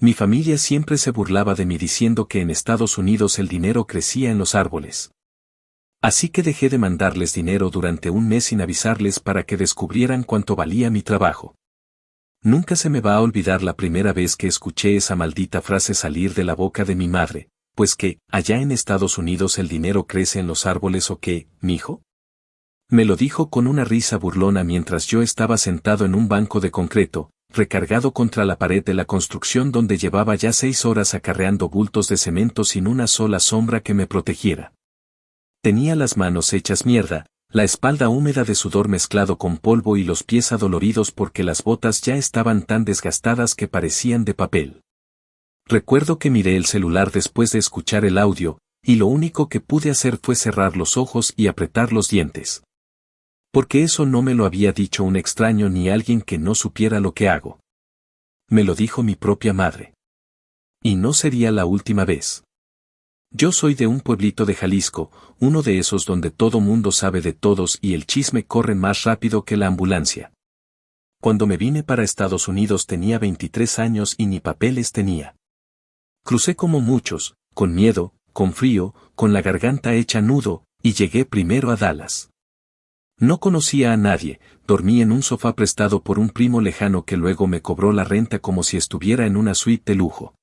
Mi familia siempre se burlaba de mí diciendo que en Estados Unidos el dinero crecía en los árboles. Así que dejé de mandarles dinero durante un mes sin avisarles para que descubrieran cuánto valía mi trabajo. Nunca se me va a olvidar la primera vez que escuché esa maldita frase salir de la boca de mi madre, pues que, allá en Estados Unidos el dinero crece en los árboles o qué, mijo. Me lo dijo con una risa burlona mientras yo estaba sentado en un banco de concreto, recargado contra la pared de la construcción donde llevaba ya 6 horas acarreando bultos de cemento sin una sola sombra que me protegiera. Tenía las manos hechas mierda, la espalda húmeda de sudor mezclado con polvo y los pies adoloridos porque las botas ya estaban tan desgastadas que parecían de papel. Recuerdo que miré el celular después de escuchar el audio, y lo único que pude hacer fue cerrar los ojos y apretar los dientes. Porque eso no me lo había dicho un extraño ni alguien que no supiera lo que hago. Me lo dijo mi propia madre. Y no sería la última vez. Yo soy de un pueblito de Jalisco, uno de esos donde todo mundo sabe de todos y el chisme corre más rápido que la ambulancia. Cuando me vine para Estados Unidos tenía 23 años y ni papeles tenía. Crucé como muchos, con miedo, con frío, con la garganta hecha nudo, y llegué primero a Dallas. No conocía a nadie, dormí en un sofá prestado por un primo lejano que luego me cobró la renta como si estuviera en una suite de lujo.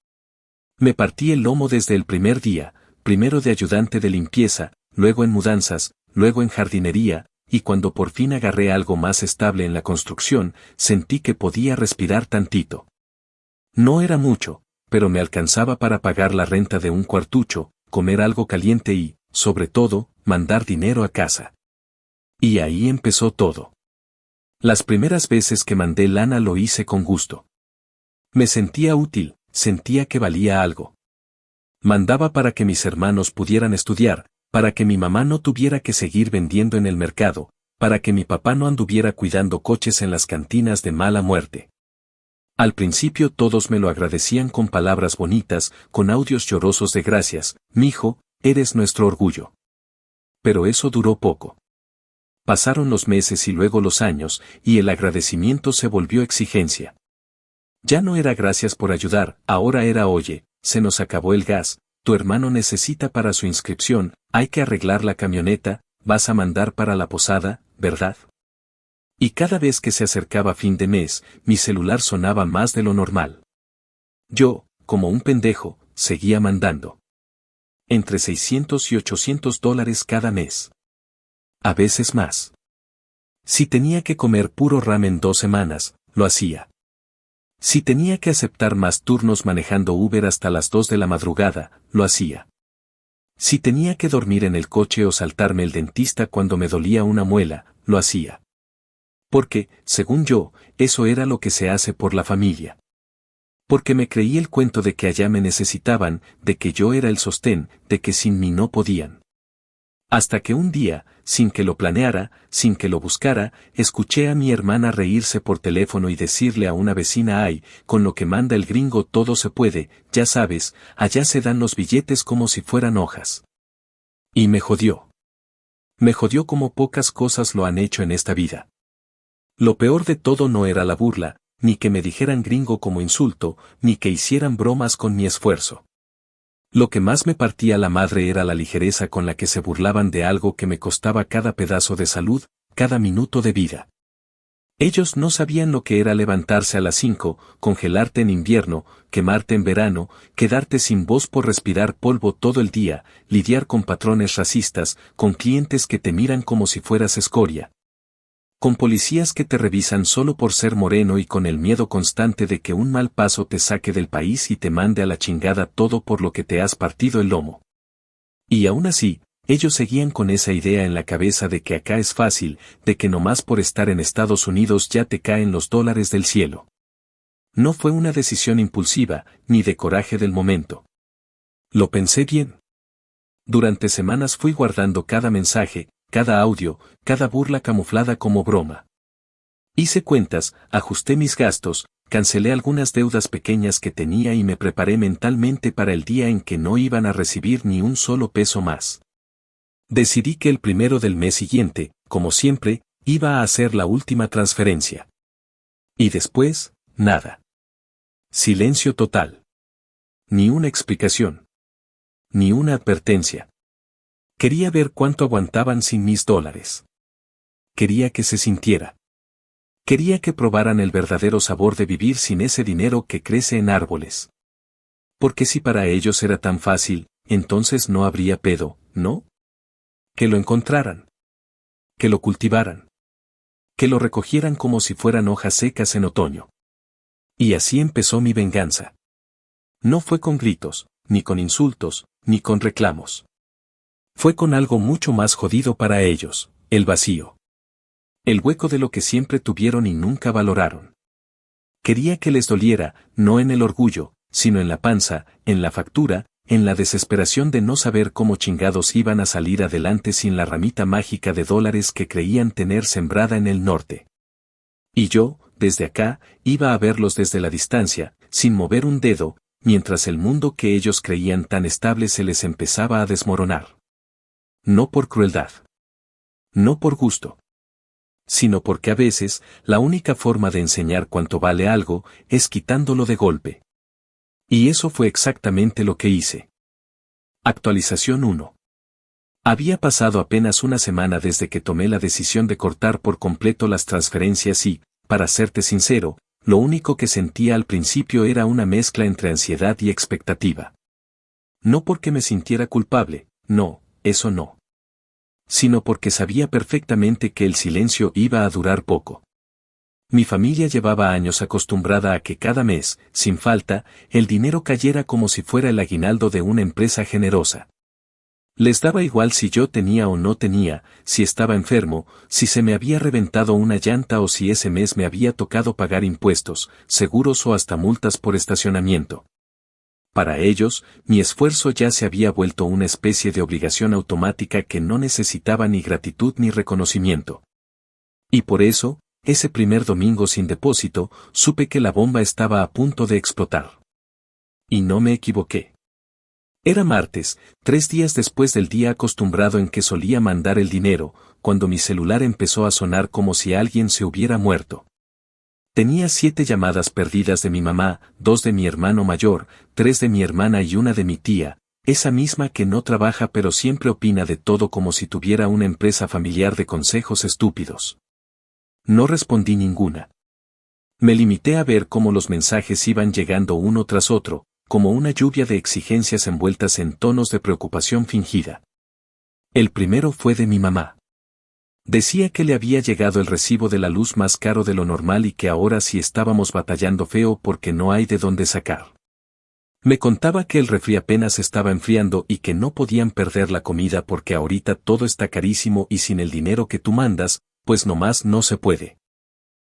Me partí el lomo desde el primer día, primero de ayudante de limpieza, luego en mudanzas, luego en jardinería, y cuando por fin agarré algo más estable en la construcción, sentí que podía respirar tantito. No era mucho, pero me alcanzaba para pagar la renta de un cuartucho, comer algo caliente y, sobre todo, mandar dinero a casa. Y ahí empezó todo. Las primeras veces que mandé lana lo hice con gusto. Me sentía útil, sentía que valía algo. Mandaba para que mis hermanos pudieran estudiar, para que mi mamá no tuviera que seguir vendiendo en el mercado, para que mi papá no anduviera cuidando coches en las cantinas de mala muerte. Al principio todos me lo agradecían con palabras bonitas, con audios llorosos de gracias, mijo, eres nuestro orgullo. Pero eso duró poco. Pasaron los meses y luego los años, y el agradecimiento se volvió exigencia. Ya no era gracias por ayudar, ahora era oye, se nos acabó el gas, tu hermano necesita para su inscripción, hay que arreglar la camioneta, vas a mandar para la posada, ¿verdad? Y cada vez que se acercaba fin de mes, mi celular sonaba más de lo normal. Yo, como un pendejo, seguía mandando. Entre $600 y $800 cada mes. A veces más. Si tenía que comer puro ramen 2 semanas, lo hacía. Si tenía que aceptar más turnos manejando Uber hasta las 2 de la madrugada, lo hacía. Si tenía que dormir en el coche o saltarme el dentista cuando me dolía una muela, lo hacía. Porque, según yo, eso era lo que se hace por la familia. Porque me creí el cuento de que allá me necesitaban, de que yo era el sostén, de que sin mí no podían. Hasta que un día, sin que lo planeara, sin que lo buscara, escuché a mi hermana reírse por teléfono y decirle a una vecina: ay, con lo que manda el gringo todo se puede, ya sabes, allá se dan los billetes como si fueran hojas. Y me jodió. Me jodió como pocas cosas lo han hecho en esta vida. Lo peor de todo no era la burla, ni que me dijeran gringo como insulto, ni que hicieran bromas con mi esfuerzo. Lo que más me partía la madre era la ligereza con la que se burlaban de algo que me costaba cada pedazo de salud, cada minuto de vida. Ellos no sabían lo que era levantarse a las 5, congelarte en invierno, quemarte en verano, quedarte sin voz por respirar polvo todo el día, lidiar con patrones racistas, con clientes que te miran como si fueras escoria. Con policías que te revisan solo por ser moreno y con el miedo constante de que un mal paso te saque del país y te mande a la chingada todo por lo que te has partido el lomo. Y aún así, ellos seguían con esa idea en la cabeza de que acá es fácil, de que nomás por estar en Estados Unidos ya te caen los dólares del cielo. No fue una decisión impulsiva, ni de coraje del momento. Lo pensé bien. Durante semanas fui guardando cada mensaje, cada audio, cada burla camuflada como broma. Hice cuentas, ajusté mis gastos, cancelé algunas deudas pequeñas que tenía y me preparé mentalmente para el día en que no iban a recibir ni un solo peso más. Decidí que el primero del mes siguiente, como siempre, iba a hacer la última transferencia. Y después, nada. Silencio total. Ni una explicación. Ni una advertencia. Quería ver cuánto aguantaban sin mis dólares. Quería que se sintiera. Quería que probaran el verdadero sabor de vivir sin ese dinero que crece en árboles. Porque si para ellos era tan fácil, entonces no habría pedo, ¿no? Que lo encontraran. Que lo cultivaran. Que lo recogieran como si fueran hojas secas en otoño. Y así empezó mi venganza. No fue con gritos, ni con insultos, ni con reclamos. Fue con algo mucho más jodido para ellos, el vacío. El hueco de lo que siempre tuvieron y nunca valoraron. Quería que les doliera, no en el orgullo, sino en la panza, en la factura, en la desesperación de no saber cómo chingados iban a salir adelante sin la ramita mágica de dólares que creían tener sembrada en el norte. Y yo, desde acá, iba a verlos desde la distancia, sin mover un dedo, mientras el mundo que ellos creían tan estable se les empezaba a desmoronar. No por crueldad. No por gusto. Sino porque a veces, la única forma de enseñar cuánto vale algo, es quitándolo de golpe. Y eso fue exactamente lo que hice. Actualización 1. Había pasado apenas una semana desde que tomé la decisión de cortar por completo las transferencias y, para serte sincero, lo único que sentía al principio era una mezcla entre ansiedad y expectativa. No porque me sintiera culpable, no, eso no. Sino porque sabía perfectamente que el silencio iba a durar poco. Mi familia llevaba años acostumbrada a que cada mes, sin falta, el dinero cayera como si fuera el aguinaldo de una empresa generosa. Les daba igual si yo tenía o no tenía, si estaba enfermo, si se me había reventado una llanta o si ese mes me había tocado pagar impuestos, seguros o hasta multas por estacionamiento. Para ellos, mi esfuerzo ya se había vuelto una especie de obligación automática que no necesitaba ni gratitud ni reconocimiento. Y por eso, ese primer domingo sin depósito, supe que la bomba estaba a punto de explotar. Y no me equivoqué. Era martes, 3 días después del día acostumbrado en que solía mandar el dinero, cuando mi celular empezó a sonar como si alguien se hubiera muerto. Tenía 7 llamadas perdidas de mi mamá, 2 de mi hermano mayor, 3 de mi hermana y una de mi tía, esa misma que no trabaja pero siempre opina de todo como si tuviera una empresa familiar de consejos estúpidos. No respondí ninguna. Me limité a ver cómo los mensajes iban llegando uno tras otro, como una lluvia de exigencias envueltas en tonos de preocupación fingida. El primero fue de mi mamá. Decía que le había llegado el recibo de la luz más caro de lo normal y que ahora sí estábamos batallando feo porque no hay de dónde sacar. Me contaba que el refri apenas estaba enfriando y que no podían perder la comida porque ahorita todo está carísimo y sin el dinero que tú mandas, pues nomás no se puede.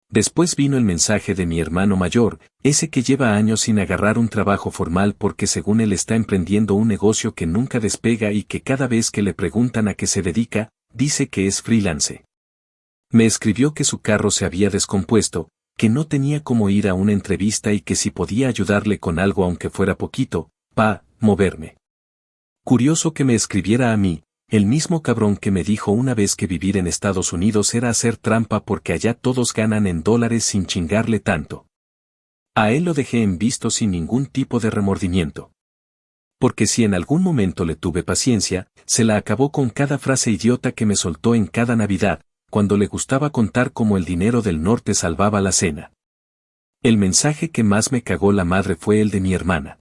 Después vino el mensaje de mi hermano mayor, ese que lleva años sin agarrar un trabajo formal porque según él está emprendiendo un negocio que nunca despega y que cada vez que le preguntan a qué se dedica, dice que es freelance. Me escribió que su carro se había descompuesto, que no tenía cómo ir a una entrevista y que si podía ayudarle con algo aunque fuera poquito, moverme. Curioso que me escribiera a mí, el mismo cabrón que me dijo una vez que vivir en Estados Unidos era hacer trampa porque allá todos ganan en dólares sin chingarle tanto. A él lo dejé en visto sin ningún tipo de remordimiento. Porque si en algún momento le tuve paciencia, se la acabó con cada frase idiota que me soltó en cada Navidad, cuando le gustaba contar cómo el dinero del norte salvaba la cena. El mensaje que más me cagó la madre fue el de mi hermana.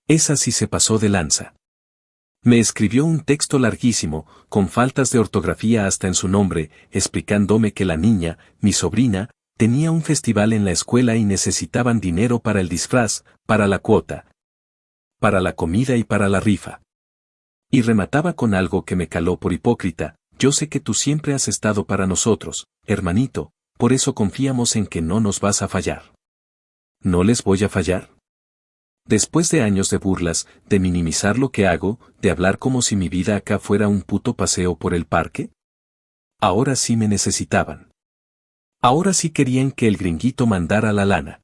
Esa sí se pasó de lanza. Me escribió un texto larguísimo, con faltas de ortografía hasta en su nombre, explicándome que la niña, mi sobrina, tenía un festival en la escuela y necesitaban dinero para el disfraz, para la cuota, para la comida y para la rifa. Y remataba con algo que me caló por hipócrita: yo sé que tú siempre has estado para nosotros, hermanito, por eso confiamos en que no nos vas a fallar. ¿No les voy a fallar? Después de años de burlas, de minimizar lo que hago, de hablar como si mi vida acá fuera un puto paseo por el parque. Ahora sí me necesitaban. Ahora sí querían que el gringuito mandara la lana.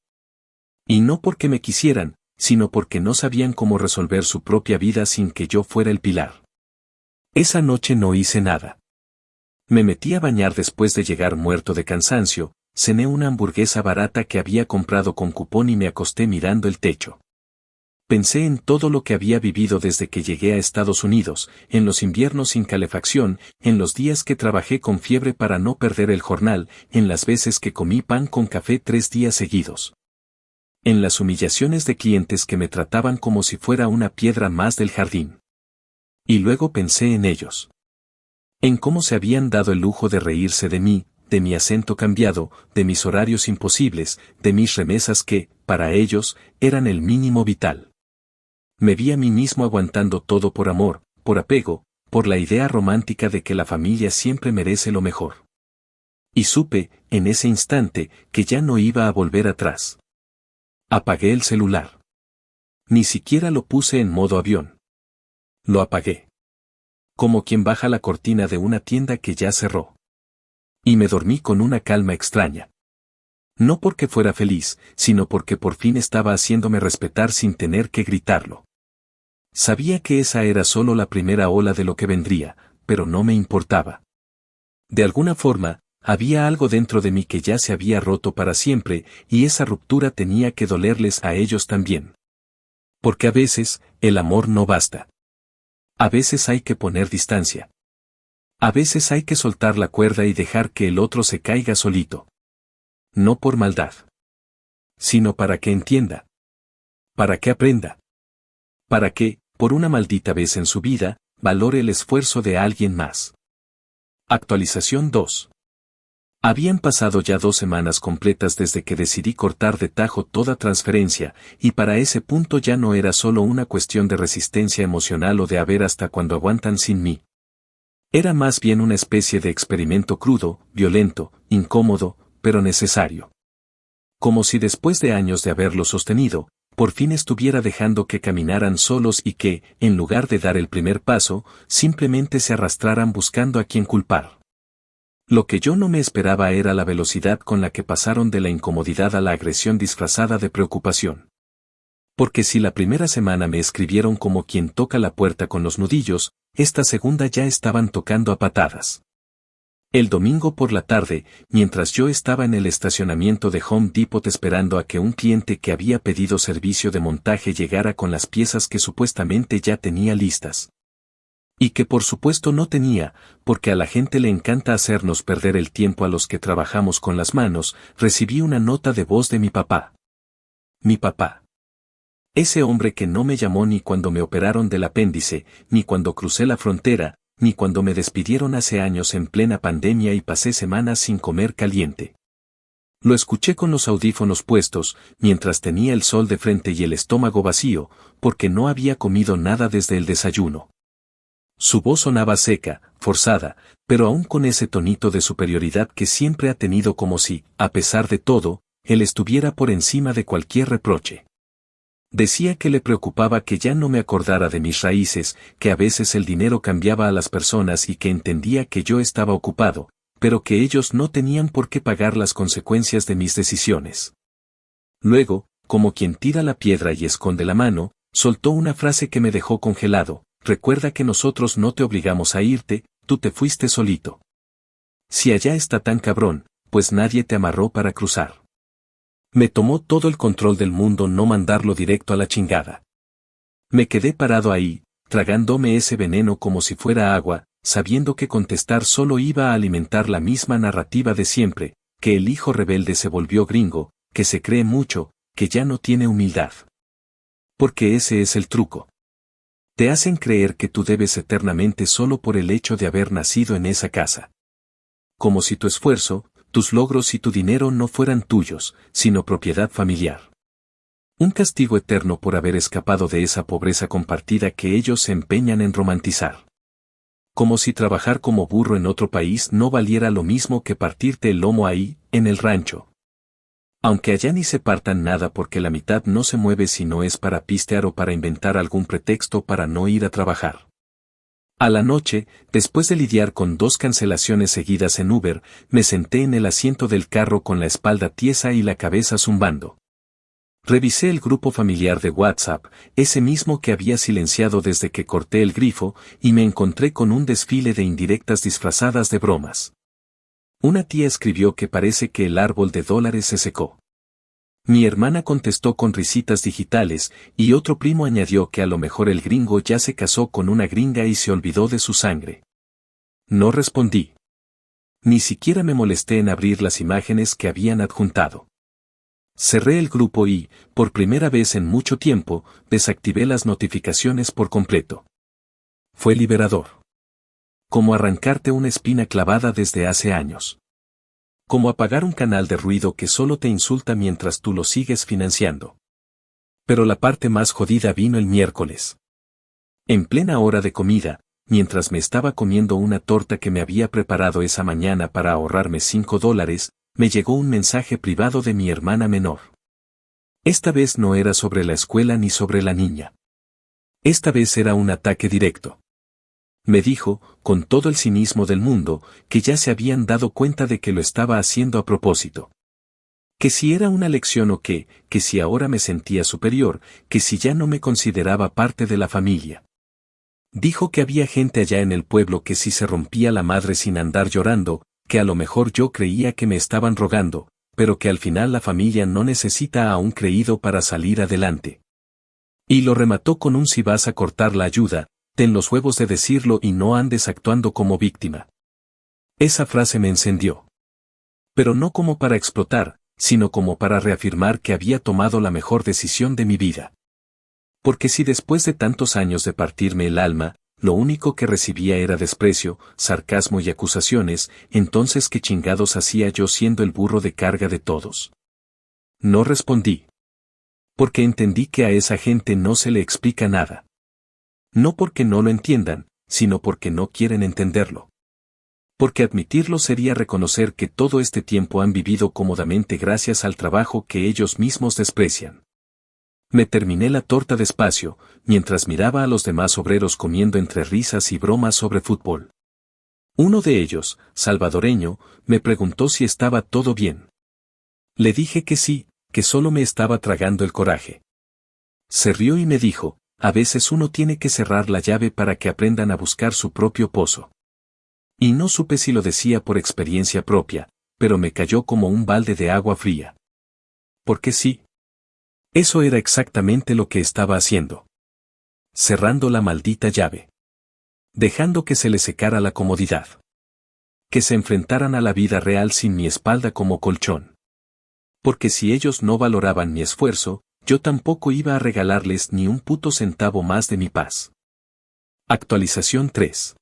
Y no porque me quisieran, sino porque no sabían cómo resolver su propia vida sin que yo fuera el pilar. Esa noche no hice nada. Me metí a bañar después de llegar muerto de cansancio, cené una hamburguesa barata que había comprado con cupón y me acosté mirando el techo. Pensé en todo lo que había vivido desde que llegué a Estados Unidos, en los inviernos sin calefacción, en los días que trabajé con fiebre para no perder el jornal, en las veces que comí pan con café 3 días seguidos. En las humillaciones de clientes que me trataban como si fuera una piedra más del jardín. Y luego pensé en ellos. En cómo se habían dado el lujo de reírse de mí, de mi acento cambiado, de mis horarios imposibles, de mis remesas que, para ellos, eran el mínimo vital. Me vi a mí mismo aguantando todo por amor, por apego, por la idea romántica de que la familia siempre merece lo mejor. Y supe, en ese instante, que ya no iba a volver atrás. Apagué el celular. Ni siquiera lo puse en modo avión. Lo apagué. Como quien baja la cortina de una tienda que ya cerró. Y me dormí con una calma extraña. No porque fuera feliz, sino porque por fin estaba haciéndome respetar sin tener que gritarlo. Sabía que esa era solo la primera ola de lo que vendría, pero no me importaba. De alguna forma, había algo dentro de mí que ya se había roto para siempre, y esa ruptura tenía que dolerles a ellos también. Porque a veces, el amor no basta. A veces hay que poner distancia. A veces hay que soltar la cuerda y dejar que el otro se caiga solito. No por maldad. Sino para que entienda. Para que aprenda. Para que, por una maldita vez en su vida, valore el esfuerzo de alguien más. Actualización 2. Habían pasado ya 2 semanas completas desde que decidí cortar de tajo toda transferencia, y para ese punto ya no era solo una cuestión de resistencia emocional o de a ver hasta cuándo aguantan sin mí. Era más bien una especie de experimento crudo, violento, incómodo, pero necesario. Como si después de años de haberlo sostenido, por fin estuviera dejando que caminaran solos y que, en lugar de dar el primer paso, simplemente se arrastraran buscando a quien culpar. Lo que yo no me esperaba era la velocidad con la que pasaron de la incomodidad a la agresión disfrazada de preocupación. Porque si la primera semana me escribieron como quien toca la puerta con los nudillos, esta segunda ya estaban tocando a patadas. El domingo por la tarde, mientras yo estaba en el estacionamiento de Home Depot esperando a que un cliente que había pedido servicio de montaje llegara con las piezas que supuestamente ya tenía listas. Y que por supuesto no tenía, porque a la gente le encanta hacernos perder el tiempo a los que trabajamos con las manos, recibí una nota de voz de mi papá. Mi papá. Ese hombre que no me llamó ni cuando me operaron del apéndice, ni cuando crucé la frontera, ni cuando me despidieron hace años en plena pandemia y pasé semanas sin comer caliente. Lo escuché con los audífonos puestos, mientras tenía el sol de frente y el estómago vacío, porque no había comido nada desde el desayuno. Su voz sonaba seca, forzada, pero aún con ese tonito de superioridad que siempre ha tenido, como si, a pesar de todo, él estuviera por encima de cualquier reproche. Decía que le preocupaba que ya no me acordara de mis raíces, que a veces el dinero cambiaba a las personas y que entendía que yo estaba ocupado, pero que ellos no tenían por qué pagar las consecuencias de mis decisiones. Luego, como quien tira la piedra y esconde la mano, soltó una frase que me dejó congelado: recuerda que nosotros no te obligamos a irte, tú te fuiste solito. Si allá está tan cabrón, pues nadie te amarró para cruzar. Me tomó todo el control del mundo no mandarlo directo a la chingada. Me quedé parado ahí, tragándome ese veneno como si fuera agua, sabiendo que contestar solo iba a alimentar la misma narrativa de siempre, que el hijo rebelde se volvió gringo, que se cree mucho, que ya no tiene humildad. Porque ese es el truco. Te hacen creer que tú debes eternamente solo por el hecho de haber nacido en esa casa. Como si tu esfuerzo, tus logros y tu dinero no fueran tuyos, sino propiedad familiar. Un castigo eterno por haber escapado de esa pobreza compartida que ellos se empeñan en romantizar. Como si trabajar como burro en otro país no valiera lo mismo que partirte el lomo ahí, en el rancho. Aunque allá ni se partan nada porque la mitad no se mueve si no es para pistear o para inventar algún pretexto para no ir a trabajar. A la noche, después de lidiar con 2 cancelaciones seguidas en Uber, me senté en el asiento del carro con la espalda tiesa y la cabeza zumbando. Revisé el grupo familiar de WhatsApp, ese mismo que había silenciado desde que corté el grifo, y me encontré con un desfile de indirectas disfrazadas de bromas. Una tía escribió que parece que el árbol de dólares se secó. Mi hermana contestó con risitas digitales, y otro primo añadió que a lo mejor el gringo ya se casó con una gringa y se olvidó de su sangre. No respondí. Ni siquiera me molesté en abrir las imágenes que habían adjuntado. Cerré el grupo y, por primera vez en mucho tiempo, desactivé las notificaciones por completo. Fue liberador. Como arrancarte una espina clavada desde hace años. Como apagar un canal de ruido que solo te insulta mientras tú lo sigues financiando. Pero la parte más jodida vino el miércoles. En plena hora de comida, mientras me estaba comiendo una torta que me había preparado esa mañana para ahorrarme $5, me llegó un mensaje privado de mi hermana menor. Esta vez no era sobre la escuela ni sobre la niña. Esta vez era un ataque directo. Me dijo, con todo el cinismo del mundo, que ya se habían dado cuenta de que lo estaba haciendo a propósito. Que si era una lección o que si ahora me sentía superior, que si ya no me consideraba parte de la familia. Dijo que había gente allá en el pueblo que si se rompía la madre sin andar llorando, que a lo mejor yo creía que me estaban rogando, pero que al final la familia no necesita a un creído para salir adelante. Y lo remató con un: si vas a cortar la ayuda, ten los huevos de decirlo y no andes actuando como víctima. Esa frase me encendió. Pero no como para explotar, sino como para reafirmar que había tomado la mejor decisión de mi vida. Porque si después de tantos años de partirme el alma, lo único que recibía era desprecio, sarcasmo y acusaciones, entonces ¿qué chingados hacía yo siendo el burro de carga de todos? No respondí. Porque entendí que a esa gente no se le explica nada. No porque no lo entiendan, sino porque no quieren entenderlo. Porque admitirlo sería reconocer que todo este tiempo han vivido cómodamente gracias al trabajo que ellos mismos desprecian. Me terminé la torta despacio, mientras miraba a los demás obreros comiendo entre risas y bromas sobre fútbol. Uno de ellos, salvadoreño, me preguntó si estaba todo bien. Le dije que sí, que solo me estaba tragando el coraje. Se rió y me dijo: a veces uno tiene que cerrar la llave para que aprendan a buscar su propio pozo. Y no supe si lo decía por experiencia propia, pero me cayó como un balde de agua fría. Porque sí. Eso era exactamente lo que estaba haciendo. Cerrando la maldita llave. Dejando que se le secara la comodidad. Que se enfrentaran a la vida real sin mi espalda como colchón. Porque si ellos no valoraban mi esfuerzo, yo tampoco iba a regalarles ni un puto centavo más de mi paz. Actualización 3.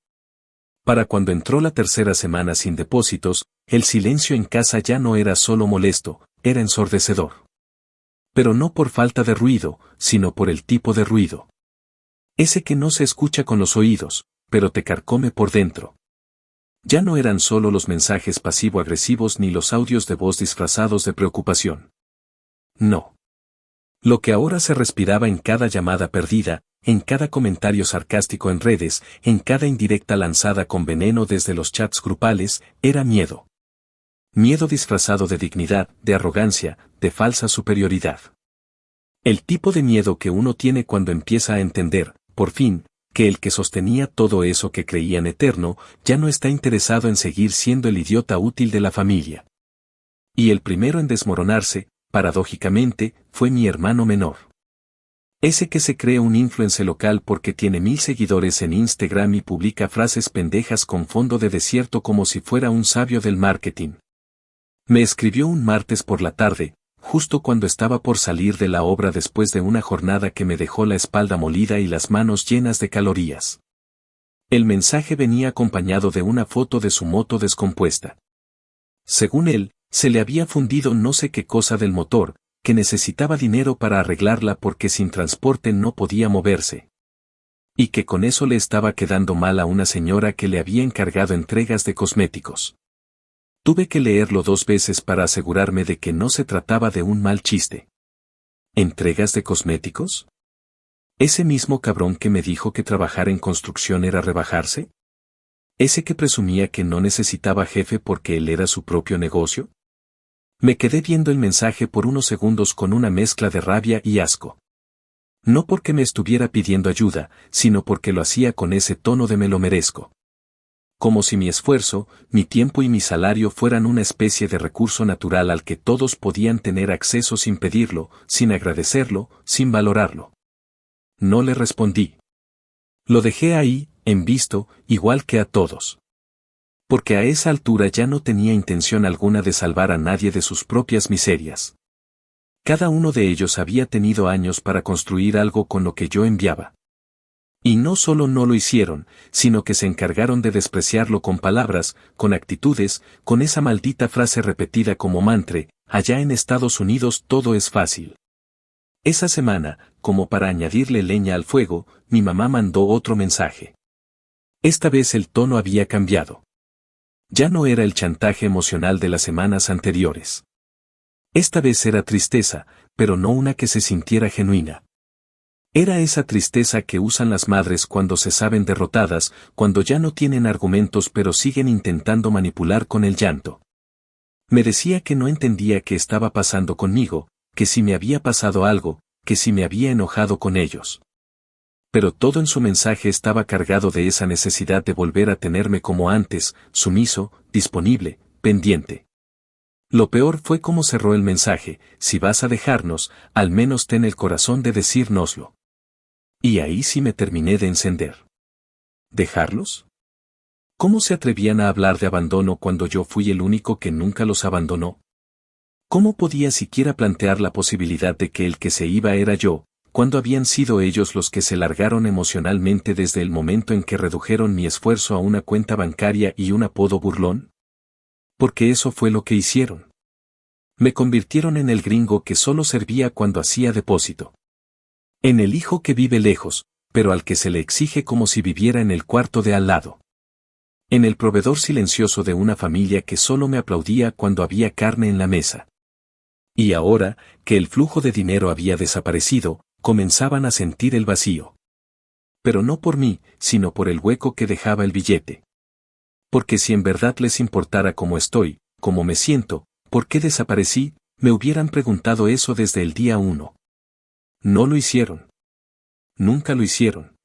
Para cuando entró la tercera semana sin depósitos, el silencio en casa ya no era solo molesto, era ensordecedor. Pero no por falta de ruido, sino por el tipo de ruido. Ese que no se escucha con los oídos, pero te carcome por dentro. Ya no eran solo los mensajes pasivo-agresivos ni los audios de voz disfrazados de preocupación. No. Lo que ahora se respiraba en cada llamada perdida, en cada comentario sarcástico en redes, en cada indirecta lanzada con veneno desde los chats grupales, era miedo. Miedo disfrazado de dignidad, de arrogancia, de falsa superioridad. El tipo de miedo que uno tiene cuando empieza a entender, por fin, que el que sostenía todo eso que creían eterno, ya no está interesado en seguir siendo el idiota útil de la familia. Y el primero en desmoronarse, paradójicamente, fue mi hermano menor. Ese que se cree un influencer local porque tiene 1000 seguidores en Instagram y publica frases pendejas con fondo de desierto como si fuera un sabio del marketing. Me escribió un martes por la tarde, justo cuando estaba por salir de la obra después de una jornada que me dejó la espalda molida y las manos llenas de calorías. El mensaje venía acompañado de una foto de su moto descompuesta. Según él, se le había fundido no sé qué cosa del motor, que necesitaba dinero para arreglarla porque sin transporte no podía moverse. Y que con eso le estaba quedando mal a una señora que le había encargado entregas de cosméticos. Tuve que leerlo 2 veces para asegurarme de que no se trataba de un mal chiste. ¿Entregas de cosméticos? ¿Ese mismo cabrón que me dijo que trabajar en construcción era rebajarse? ¿Ese que presumía que no necesitaba jefe porque él era su propio negocio? Me quedé viendo el mensaje por unos segundos con una mezcla de rabia y asco. No porque me estuviera pidiendo ayuda, sino porque lo hacía con ese tono de me lo merezco. Como si mi esfuerzo, mi tiempo y mi salario fueran una especie de recurso natural al que todos podían tener acceso sin pedirlo, sin agradecerlo, sin valorarlo. No le respondí. Lo dejé ahí, en visto, igual que a todos. Porque a esa altura ya no tenía intención alguna de salvar a nadie de sus propias miserias. Cada uno de ellos había tenido años para construir algo con lo que yo enviaba. Y no solo no lo hicieron, sino que se encargaron de despreciarlo con palabras, con actitudes, con esa maldita frase repetida como mantra: allá en Estados Unidos todo es fácil. Esa semana, como para añadirle leña al fuego, mi mamá mandó otro mensaje. Esta vez el tono había cambiado. Ya no era el chantaje emocional de las semanas anteriores. Esta vez era tristeza, pero no una que se sintiera genuina. Era esa tristeza que usan las madres cuando se saben derrotadas, cuando ya no tienen argumentos pero siguen intentando manipular con el llanto. Me decía que no entendía qué estaba pasando conmigo, que si me había pasado algo, que si me había enojado con ellos. Pero todo en su mensaje estaba cargado de esa necesidad de volver a tenerme como antes, sumiso, disponible, pendiente. Lo peor fue cómo cerró el mensaje: si vas a dejarnos, al menos ten el corazón de decírnoslo. Y ahí sí me terminé de encender. ¿Dejarlos? ¿Cómo se atrevían a hablar de abandono cuando yo fui el único que nunca los abandonó? ¿Cómo podía siquiera plantear la posibilidad de que el que se iba era yo, cuando habían sido ellos los que se largaron emocionalmente desde el momento en que redujeron mi esfuerzo a una cuenta bancaria y un apodo burlón? Porque eso fue lo que hicieron. Me convirtieron en el gringo que solo servía cuando hacía depósito. En el hijo que vive lejos, pero al que se le exige como si viviera en el cuarto de al lado. En el proveedor silencioso de una familia que solo me aplaudía cuando había carne en la mesa. Y ahora, que el flujo de dinero había desaparecido, comenzaban a sentir el vacío. Pero no por mí, sino por el hueco que dejaba el billete. Porque si en verdad les importara cómo estoy, cómo me siento, por qué desaparecí, me hubieran preguntado eso desde el día 1. No lo hicieron. Nunca lo hicieron.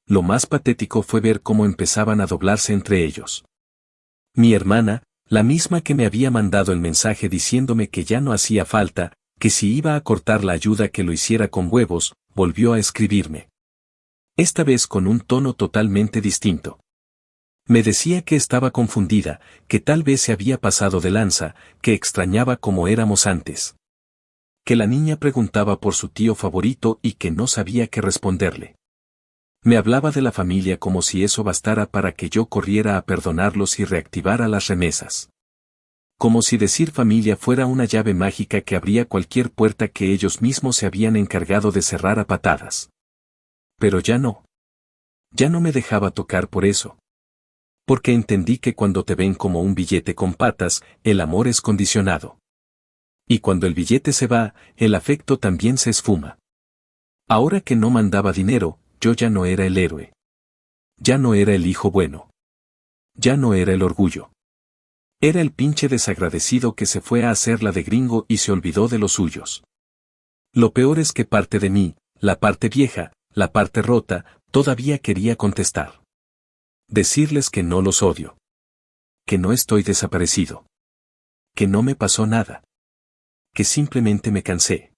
Lo más patético fue ver cómo empezaban a doblarse entre ellos. Mi hermana, la misma que me había mandado el mensaje diciéndome que ya no hacía falta, que si iba a cortar la ayuda que lo hiciera con huevos, volvió a escribirme. Esta vez con un tono totalmente distinto. Me decía que estaba confundida, que tal vez se había pasado de lanza, que extrañaba cómo éramos antes. Que la niña preguntaba por su tío favorito y que no sabía qué responderle. Me hablaba de la familia como si eso bastara para que yo corriera a perdonarlos y reactivara las remesas. Como si decir familia fuera una llave mágica que abría cualquier puerta que ellos mismos se habían encargado de cerrar a patadas. Pero ya no. Ya no me dejaba tocar por eso. Porque entendí que cuando te ven como un billete con patas, el amor es condicionado. Y cuando el billete se va, el afecto también se esfuma. Ahora que no mandaba dinero, yo ya no era el héroe. Ya no era el hijo bueno. Ya no era el orgullo. Era el pinche desagradecido que se fue a hacer la de gringo y se olvidó de los suyos. Lo peor es que parte de mí, la parte vieja, la parte rota, todavía quería contestar. Decirles que no los odio. Que no estoy desaparecido. Que no me pasó nada. Que simplemente me cansé.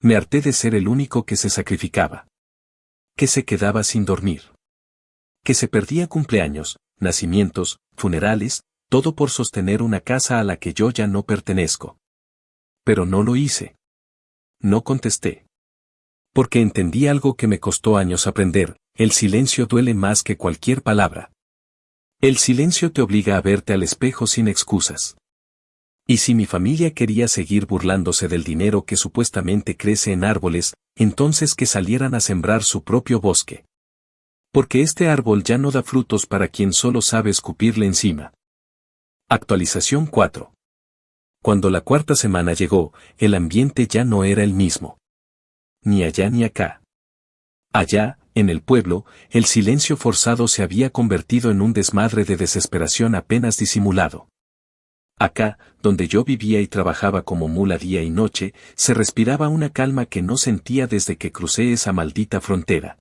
Me harté de ser el único que se sacrificaba. Que se quedaba sin dormir. Que se perdía cumpleaños, nacimientos, funerales, todo por sostener una casa a la que yo ya no pertenezco. Pero no lo hice. No contesté. Porque entendí algo que me costó años aprender: el silencio duele más que cualquier palabra. El silencio te obliga a verte al espejo sin excusas. Y si mi familia quería seguir burlándose del dinero que supuestamente crece en árboles, entonces que salieran a sembrar su propio bosque. Porque este árbol ya no da frutos para quien solo sabe escupirle encima. Actualización 4. Cuando la cuarta semana llegó, el ambiente ya no era el mismo. Ni allá ni acá. Allá, en el pueblo, el silencio forzado se había convertido en un desmadre de desesperación apenas disimulado. Acá, donde yo vivía y trabajaba como mula día y noche, se respiraba una calma que no sentía desde que crucé esa maldita frontera.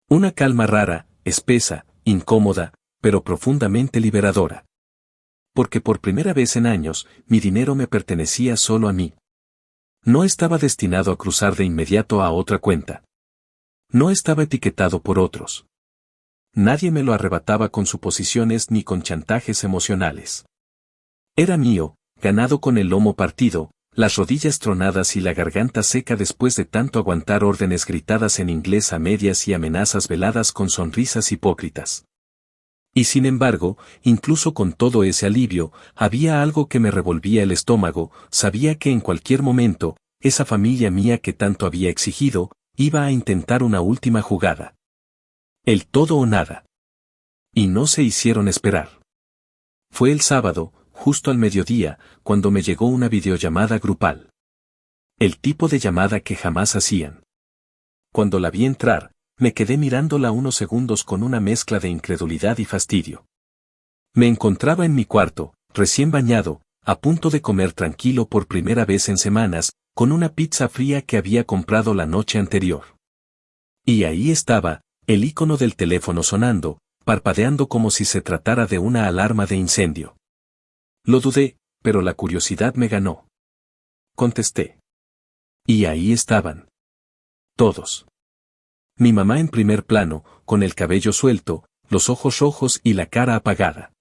Una calma rara, espesa, incómoda, pero profundamente liberadora. Porque por primera vez en años, mi dinero me pertenecía solo a mí. No estaba destinado a cruzar de inmediato a otra cuenta. No estaba etiquetado por otros. Nadie me lo arrebataba con suposiciones ni con chantajes emocionales. Era mío, ganado con el lomo partido, las rodillas tronadas y la garganta seca después de tanto aguantar órdenes gritadas en inglés a medias y amenazas veladas con sonrisas hipócritas. Y sin embargo, incluso con todo ese alivio, había algo que me revolvía el estómago, sabía que en cualquier momento, esa familia mía que tanto había exigido, iba a intentar una última jugada. El todo o nada. Y no se hicieron esperar. Fue el sábado, justo al mediodía, cuando me llegó una videollamada grupal. El tipo de llamada que jamás hacían. Cuando la vi entrar, me quedé mirándola unos segundos con una mezcla de incredulidad y fastidio. Me encontraba en mi cuarto, recién bañado, a punto de comer tranquilo por primera vez en semanas, con una pizza fría que había comprado la noche anterior. Y ahí estaba, el icono del teléfono sonando, parpadeando como si se tratara de una alarma de incendio. Lo dudé, pero la curiosidad me ganó. Contesté. Y ahí estaban. Todos. Mi mamá en primer plano, con el cabello suelto, los ojos rojos y la cara apagada.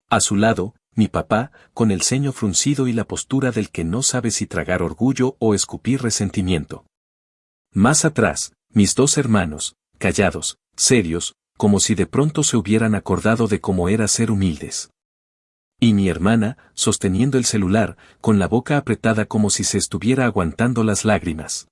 A su lado, mi papá, con el ceño fruncido y la postura del que no sabe si tragar orgullo o escupir resentimiento. Más atrás, mis dos hermanos, callados, serios, como si de pronto se hubieran acordado de cómo era ser humildes. Y mi hermana, sosteniendo el celular, con la boca apretada como si se estuviera aguantando las lágrimas.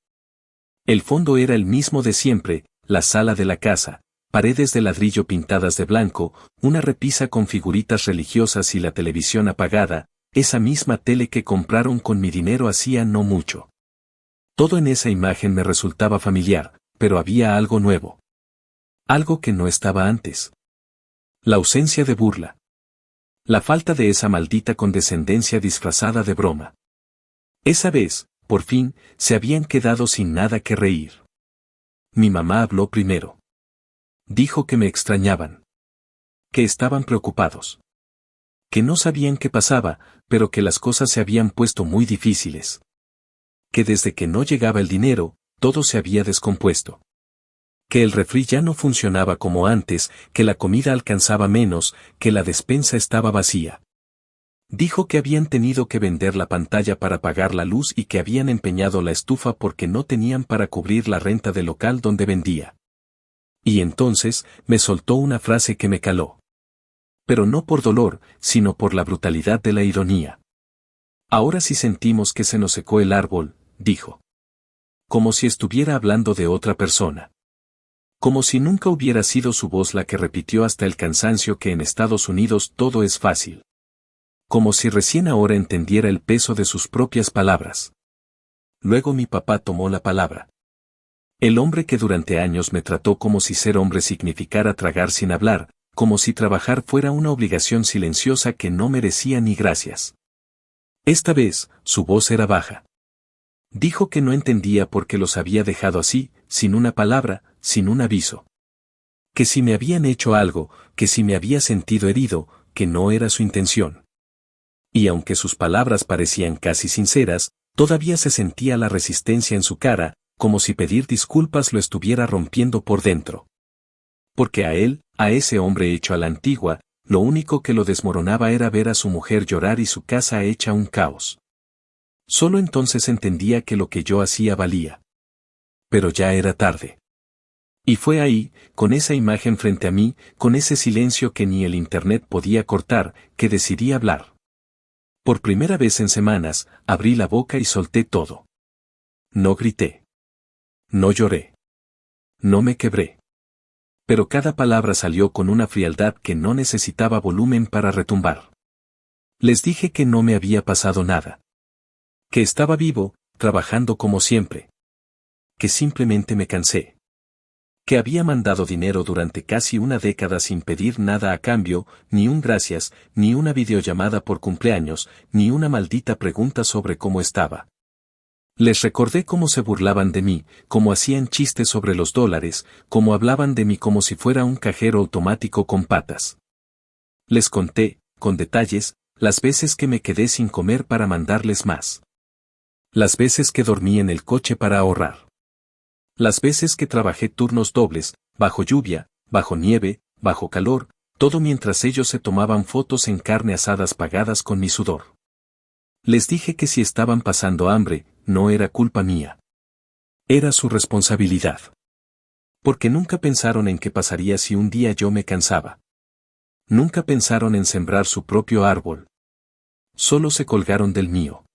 El fondo era el mismo de siempre, la sala de la casa, paredes de ladrillo pintadas de blanco, una repisa con figuritas religiosas y la televisión apagada, esa misma tele que compraron con mi dinero hacía no mucho. Todo en esa imagen me resultaba familiar, pero había algo nuevo. Algo que no estaba antes. La ausencia de burla. La falta de esa maldita condescendencia disfrazada de broma. Esa vez, por fin, se habían quedado sin nada que reír. Mi mamá habló primero. Dijo que me extrañaban. Que estaban preocupados. Que no sabían qué pasaba, pero que las cosas se habían puesto muy difíciles. Que desde que no llegaba el dinero, todo se había descompuesto. Que el refri ya no funcionaba como antes, que la comida alcanzaba menos, que la despensa estaba vacía. Dijo que habían tenido que vender la pantalla para pagar la luz y que habían empeñado la estufa porque no tenían para cubrir la renta del local donde vendía. Y entonces, me soltó una frase que me caló. Pero no por dolor, sino por la brutalidad de la ironía. Ahora sí sentimos que se nos secó el árbol, dijo. Como si estuviera hablando de otra persona. Como si nunca hubiera sido su voz la que repitió hasta el cansancio que en Estados Unidos todo es fácil. Como si recién ahora entendiera el peso de sus propias palabras. Luego mi papá tomó la palabra. El hombre que durante años me trató como si ser hombre significara tragar sin hablar, como si trabajar fuera una obligación silenciosa que no merecía ni gracias. Esta vez, su voz era baja. Dijo que no entendía por qué los había dejado así, sin una palabra, sin un aviso. Que si me habían hecho algo, que si me había sentido herido, que no era su intención. Y aunque sus palabras parecían casi sinceras, todavía se sentía la resistencia en su cara, como si pedir disculpas lo estuviera rompiendo por dentro. Porque a él, a ese hombre hecho a la antigua, lo único que lo desmoronaba era ver a su mujer llorar y su casa hecha un caos. Solo entonces entendía que lo que yo hacía valía. Pero ya era tarde. Y fue ahí, con esa imagen frente a mí, con ese silencio que ni el internet podía cortar, que decidí hablar. Por primera vez en semanas, abrí la boca y solté todo. No grité. No lloré. No me quebré. Pero cada palabra salió con una frialdad que no necesitaba volumen para retumbar. Les dije que no me había pasado nada. Que estaba vivo, trabajando como siempre. Que simplemente me cansé. Que había mandado dinero durante casi una década sin pedir nada a cambio, ni un gracias, ni una videollamada por cumpleaños, ni una maldita pregunta sobre cómo estaba. Les recordé cómo se burlaban de mí, cómo hacían chistes sobre los dólares, cómo hablaban de mí como si fuera un cajero automático con patas. Les conté, con detalles, las veces que me quedé sin comer para mandarles más. Las veces que dormí en el coche para ahorrar. Las veces que trabajé turnos dobles, bajo lluvia, bajo nieve, bajo calor, todo mientras ellos se tomaban fotos en carne asadas pagadas con mi sudor. Les dije que si estaban pasando hambre, no era culpa mía. Era su responsabilidad. Porque nunca pensaron en qué pasaría si un día yo me cansaba. Nunca pensaron en sembrar su propio árbol. Solo se colgaron del mío.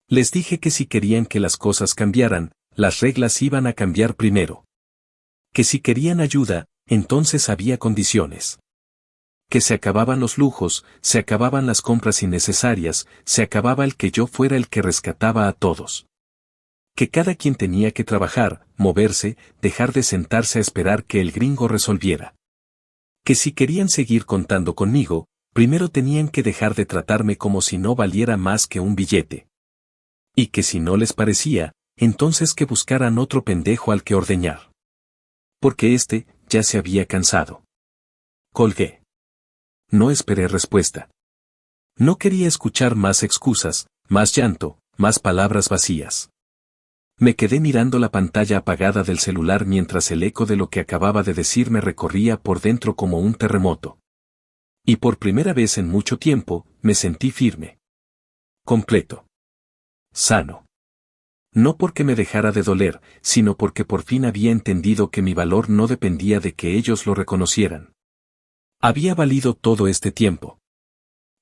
Les dije que si querían que las cosas cambiaran, las reglas iban a cambiar primero. Que si querían ayuda, entonces había condiciones. Que se acababan los lujos, se acababan las compras innecesarias, se acababa el que yo fuera el que rescataba a todos. Que cada quien tenía que trabajar, moverse, dejar de sentarse a esperar que el gringo resolviera. Que si querían seguir contando conmigo, primero tenían que dejar de tratarme como si no valiera más que un billete. Y que si no les parecía, entonces que buscaran otro pendejo al que ordeñar. Porque ya se había cansado. Colgué. No esperé respuesta. No quería escuchar más excusas, más llanto, más palabras vacías. Me quedé mirando la pantalla apagada del celular mientras el eco de lo que acababa de decir me recorría por dentro como un terremoto. Y por primera vez en mucho tiempo, me sentí firme. Completo. Sano. No porque me dejara de doler, sino porque por fin había entendido que mi valor no dependía de que ellos lo reconocieran. Había valido todo este tiempo.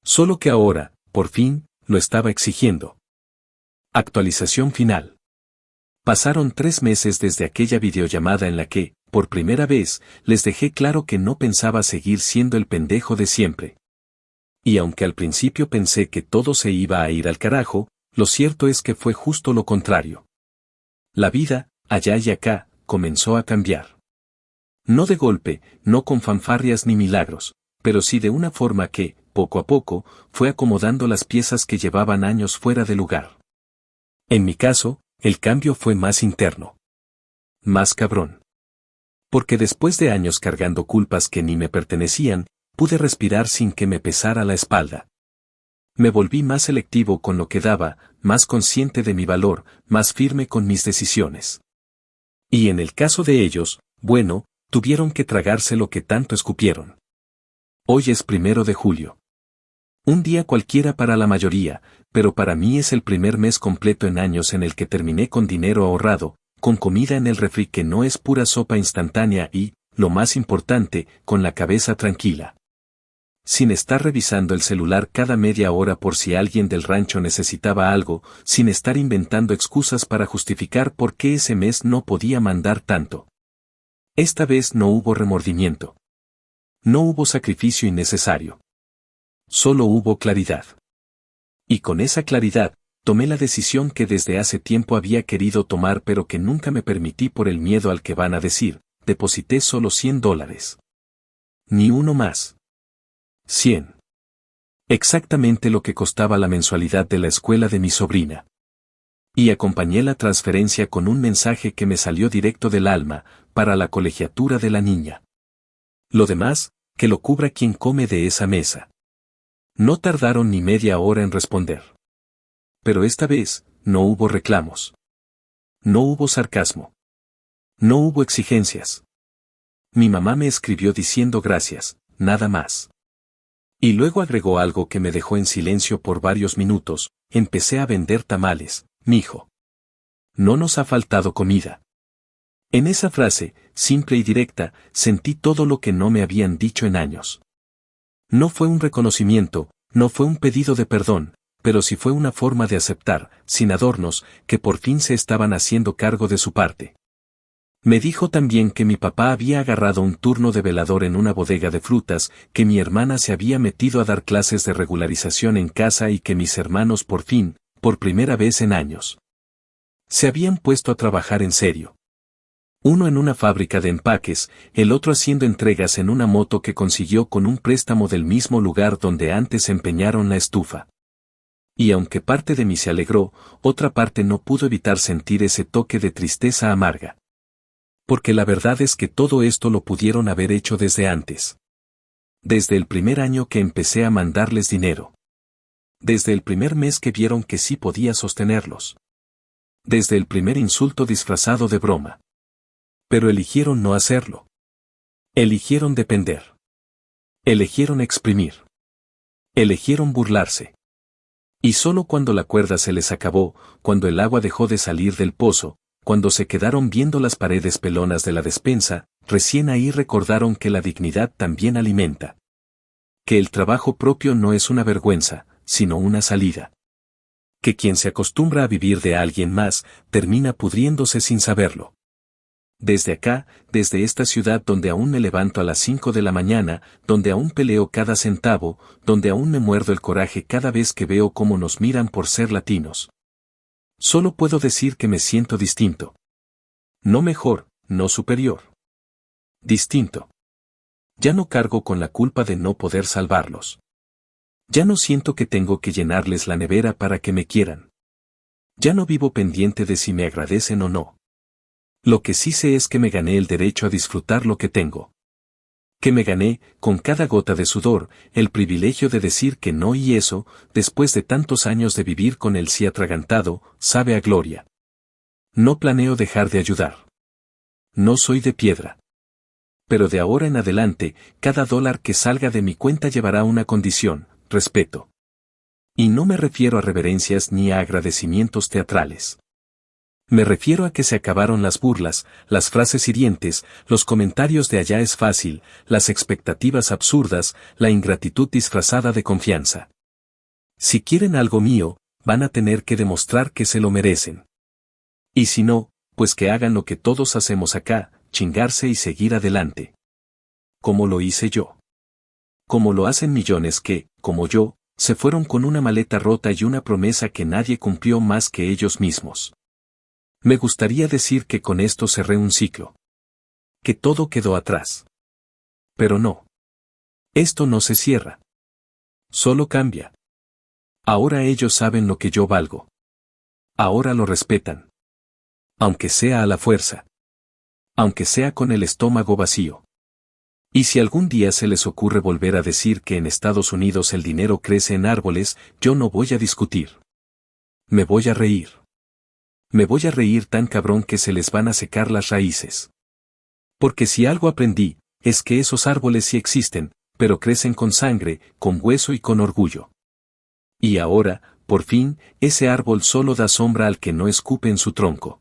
Solo que ahora, por fin, lo estaba exigiendo. Actualización final. Pasaron 3 meses desde aquella videollamada en la que, por primera vez, les dejé claro que no pensaba seguir siendo el pendejo de siempre. Y aunque al principio pensé que todo se iba a ir al carajo, lo cierto es que fue justo lo contrario. La vida, allá y acá, comenzó a cambiar. No de golpe, no con fanfarrias ni milagros, pero sí de una forma que, poco a poco, fue acomodando las piezas que llevaban años fuera de lugar. En mi caso, el cambio fue más interno. Más cabrón. Porque después de años cargando culpas que ni me pertenecían, pude respirar sin que me pesara la espalda. Me volví más selectivo con lo que daba, más consciente de mi valor, más firme con mis decisiones. Y en el caso de ellos, bueno, tuvieron que tragarse lo que tanto escupieron. Hoy es 1 de julio. Un día cualquiera para la mayoría, pero para mí es el primer mes completo en años en el que terminé con dinero ahorrado, con comida en el refri que no es pura sopa instantánea y, lo más importante, con la cabeza tranquila. Sin estar revisando el celular cada media hora por si alguien del rancho necesitaba algo, sin estar inventando excusas para justificar por qué ese mes no podía mandar tanto. Esta vez no hubo remordimiento. No hubo sacrificio innecesario. Solo hubo claridad. Y con esa claridad, tomé la decisión que desde hace tiempo había querido tomar pero que nunca me permití por el miedo al que van a decir, deposité solo $100. Ni uno más. 100. Exactamente lo que costaba la mensualidad de la escuela de mi sobrina. Y acompañé la transferencia con un mensaje que me salió directo del alma, para la colegiatura de la niña. Lo demás, que lo cubra quien come de esa mesa. No tardaron ni media hora en responder. Pero esta vez, no hubo reclamos. No hubo sarcasmo. No hubo exigencias. Mi mamá me escribió diciendo gracias, nada más. Y luego agregó algo que me dejó en silencio por varios minutos: empecé a vender tamales, mijo. No nos ha faltado comida. En esa frase, simple y directa, sentí todo lo que no me habían dicho en años. No fue un reconocimiento, no fue un pedido de perdón, pero sí fue una forma de aceptar, sin adornos, que por fin se estaban haciendo cargo de su parte. Me dijo también que mi papá había agarrado un turno de velador en una bodega de frutas, que mi hermana se había metido a dar clases de regularización en casa y que mis hermanos por fin, por primera vez en años, se habían puesto a trabajar en serio. Uno en una fábrica de empaques, el otro haciendo entregas en una moto que consiguió con un préstamo del mismo lugar donde antes empeñaron la estufa. Y aunque parte de mí se alegró, otra parte no pudo evitar sentir ese toque de tristeza amarga. Porque la verdad es que todo esto lo pudieron haber hecho desde antes. Desde el primer año que empecé a mandarles dinero. Desde el primer mes que vieron que sí podía sostenerlos. Desde el primer insulto disfrazado de broma. Pero eligieron no hacerlo. Eligieron depender. Eligieron exprimir. Eligieron burlarse. Y solo cuando la cuerda se les acabó, cuando el agua dejó de salir del pozo, cuando se quedaron viendo las paredes pelonas de la despensa, recién ahí recordaron que la dignidad también alimenta. Que el trabajo propio no es una vergüenza, sino una salida. Que quien se acostumbra a vivir de alguien más, termina pudriéndose sin saberlo. Desde acá, desde esta ciudad donde aún me levanto a las 5 de la mañana, donde aún peleo cada centavo, donde aún me muerdo el coraje cada vez que veo cómo nos miran por ser latinos. Solo puedo decir que me siento distinto. No mejor, no superior. Distinto. Ya no cargo con la culpa de no poder salvarlos. Ya no siento que tengo que llenarles la nevera para que me quieran. Ya no vivo pendiente de si me agradecen o no. Lo que sí sé es que me gané el derecho a disfrutar lo que tengo. Que me gané, con cada gota de sudor, el privilegio de decir que no, y eso, después de tantos años de vivir con el sí atragantado, sabe a gloria. No planeo dejar de ayudar. No soy de piedra. Pero de ahora en adelante, cada dólar que salga de mi cuenta llevará una condición: respeto. Y no me refiero a reverencias ni a agradecimientos teatrales. Me refiero a que se acabaron las burlas, las frases hirientes, los comentarios de allá es fácil, las expectativas absurdas, la ingratitud disfrazada de confianza. Si quieren algo mío, van a tener que demostrar que se lo merecen. Y si no, pues que hagan lo que todos hacemos acá, chingarse y seguir adelante. Como lo hice yo. Como lo hacen millones que, como yo, se fueron con una maleta rota y una promesa que nadie cumplió más que ellos mismos. Me gustaría decir que con esto cerré un ciclo. Que todo quedó atrás. Pero no. Esto no se cierra. Solo cambia. Ahora ellos saben lo que yo valgo. Ahora lo respetan. Aunque sea a la fuerza. Aunque sea con el estómago vacío. Y si algún día se les ocurre volver a decir que en Estados Unidos el dinero crece en árboles, yo no voy a discutir. Me voy a reír. Me voy a reír tan cabrón que se les van a secar las raíces. Porque si algo aprendí, es que esos árboles sí existen, pero crecen con sangre, con hueso y con orgullo. Y ahora, por fin, ese árbol solo da sombra al que no escupe en su tronco.